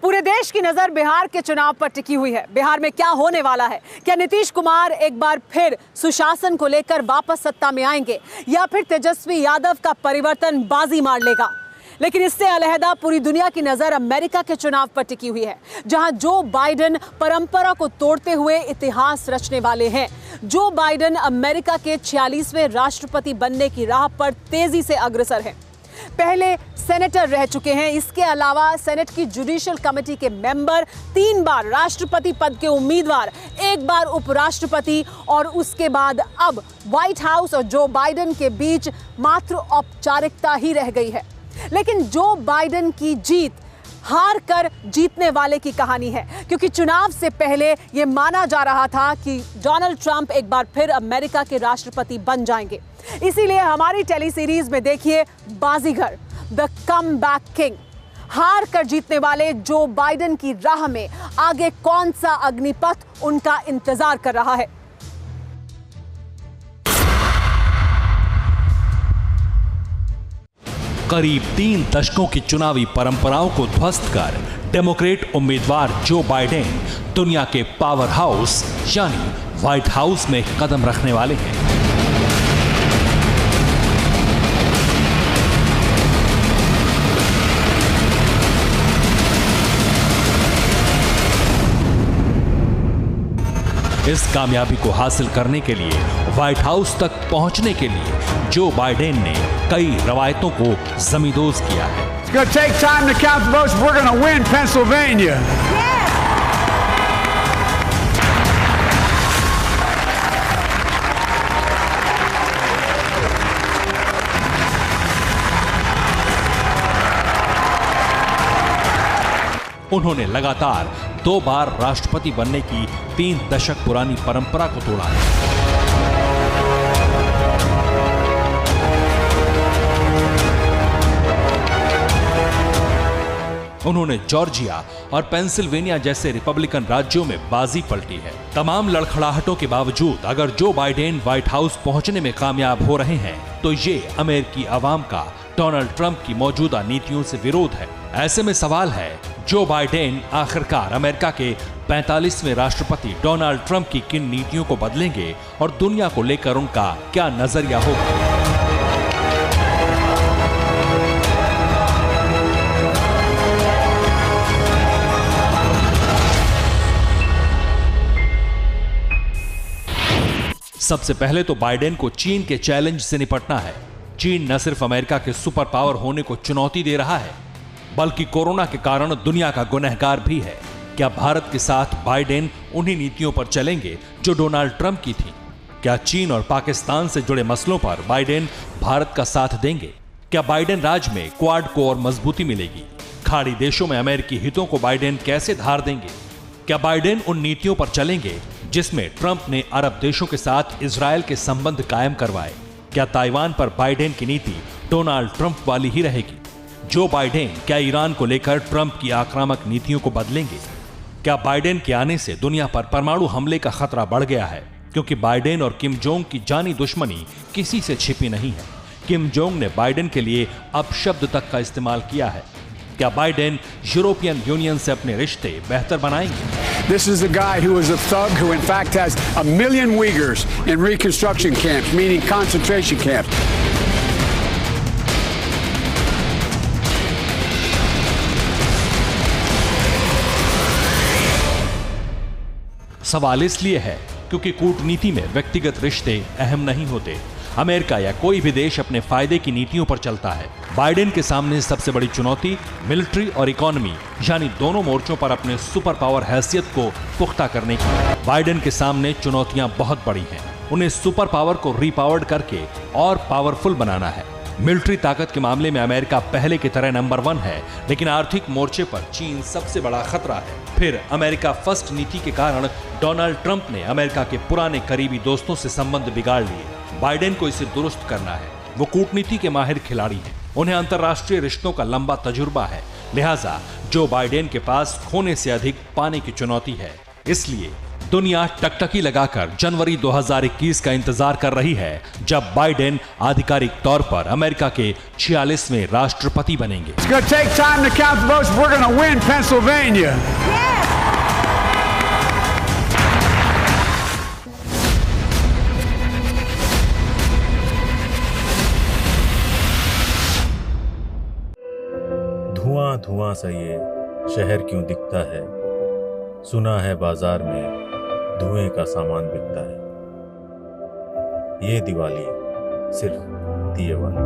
पूरे देश की नजर बिहार के चुनाव पर टिकी हुई है। बिहार में क्या होने वाला है? क्या नीतीश कुमार एक बार फिर सुशासन को लेकर वापस सत्ता में आएंगे या फिर तेजस्वी यादव का परिवर्तन बाजी मार लेगा? लेकिन इससे अलहदा पूरी दुनिया की नजर अमेरिका के चुनाव पर टिकी हुई है, जहां जो बाइडेन परंपरा को तोड़ते हुए इतिहास रचने वाले हैं। जो बाइडेन अमेरिका के 46वें राष्ट्रपति बनने की राह पर तेजी से अग्रसर हैं। पहले सेनेटर रह चुके हैं। इसके अलावा सेनेट की जुडिशियल कमेटी के मेंबर, 3 बार राष्ट्रपति पद के उम्मीदवार, 1 बार उपराष्ट्रपति और उसके बाद अब व्हाइट हाउस और जो बाइडेन के बीच मात्र औपचारिकता ही रह गई है। लेकिन जो बाइडेन की जीत हार कर जीतने वाले की कहानी है, क्योंकि चुनाव से पहले यह माना जा रहा था कि डोनाल्ड ट्रंप एक बार फिर अमेरिका के राष्ट्रपति बन जाएंगे। इसीलिए हमारी टेली सीरीज में देखिए बाजीगर, द कम बैक किंग। हार कर जीतने वाले जो बाइडेन की राह में आगे कौन सा अग्निपथ उनका इंतजार कर रहा है। करीब 3 दशकों की चुनावी परंपराओं को ध्वस्त कर डेमोक्रेट उम्मीदवार जो बाइडेन दुनिया के पावर हाउस यानी व्हाइट हाउस में कदम रखने वाले हैं। इस कामयाबी को हासिल करने के लिए व्हाइट हाउस तक पहुंचने के लिए जो बाइडेन ने कई रवायतों को जमींदोज किया है। It's going to take time to count the votes. We're going to win Pennsylvania. उन्होंने लगातार 2 बार राष्ट्रपति बनने की 3 दशक पुरानी परंपरा को तोड़ा है। उन्होंने जॉर्जिया और पेंसिल्वेनिया जैसे रिपब्लिकन राज्यों में बाजी पलटी है। तमाम लड़खड़ाहटों के बावजूद अगर जो बाइडेन व्हाइट हाउस पहुंचने में कामयाब हो रहे हैं तो ये अमेरिकी अवाम का डोनाल्ड ट्रंप की मौजूदा नीतियों से विरोध है। ऐसे में सवाल है, जो बाइडेन आखिरकार अमेरिका के 45वें राष्ट्रपति डोनाल्ड ट्रंप की किन नीतियों को बदलेंगे और दुनिया को लेकर उनका क्या नजरिया होगा? सबसे पहले तो बाइडेन को चीन के चैलेंज से निपटना है। चीन न सिर्फ अमेरिका के सुपर पावर होने को चुनौती दे रहा है, बल्कि कोरोना के कारण दुनिया का गुनहगार भी है। क्या भारत के साथ बाइडेन उन्हीं नीतियों पर चलेंगे जो डोनाल्ड ट्रंप की थी? क्या चीन और पाकिस्तान से जुड़े मसलों पर बाइडेन भारत का साथ देंगे? क्या बाइडेन राज में क्वाड को और मजबूती मिलेगी? खाड़ी देशों में अमेरिकी हितों को बाइडेन कैसे धार देंगे? क्या बाइडेन उन नीतियों पर चलेंगे जिसमें ट्रंप ने अरब देशों के साथ इजरायल के संबंध कायम करवाए? क्या ताइवान पर बाइडेन की नीति डोनाल्ड ट्रंप वाली ही रहेगी? जो बाइडेन क्या ईरान को लेकर ट्रंप की आक्रामक नीतियों को बदलेंगे? क्या बाइडेन के आने से दुनिया पर परमाणु हमले का खतरा बढ़ गया है? क्योंकि बाइडेन और किम जोंग की जानी दुश्मनी किसी से छिपी नहीं है। किम जोंग ने बाइडेन के लिए अपशब्द तक का इस्तेमाल किया है। क्या बाइडेन यूरोपियन यूनियन से अपने रिश्ते बेहतर बनाएंगे? This is a guy who is a thug who in fact has 1 million Uyghurs in reconstruction camps, meaning concentration camps. सवाल इसलिए है क्योंकि कूटनीति में व्यक्तिगत रिश्ते अहम नहीं होते। अमेरिका या कोई भी देश अपने फायदे की नीतियों पर चलता है। बाइडेन के सामने सबसे बड़ी चुनौती मिलिट्री और इकोनॉमी यानी दोनों मोर्चों पर अपने सुपर पावर हैसियत को पुख्ता करने की। बाइडेन के सामने चुनौतियां बहुत बड़ी हैं। उन्हें सुपर पावर को रिपावर्ड करके और पावरफुल बनाना है। मिलिट्री ताकत के मामले में अमेरिका पहले की तरह नंबर 1 है, लेकिन आर्थिक मोर्चे पर चीन सबसे बड़ा खतरा है। फिर अमेरिका फर्स्ट नीति के कारण डोनाल्ड ट्रंप ने अमेरिका के पुराने करीबी दोस्तों से संबंध बिगाड़ लिए। बाइडेन को इसे दुरुस्त करना है। वो कूटनीति के माहिर खिलाड़ी हैं। उन्हें अंतर्राष्ट्रीय रिश्तों का लंबा तजुर्बा है। लिहाजा जो बाइडेन के पास खोने से अधिक पाने की चुनौती है। इसलिए दुनिया टकटकी लगाकर जनवरी 2021 का इंतजार कर रही है, जब बाइडेन आधिकारिक तौर पर अमेरिका के 46वें राष्ट्रपति बनेंगे। It's going to take time to count the votes. We're going to win Pennsylvania. धुआं धुआं सा ये शहर क्यों दिखता है, सुना है बाजार में धुएं का सामान बिकता है। ये दिवाली सिर्फ दिए वाली।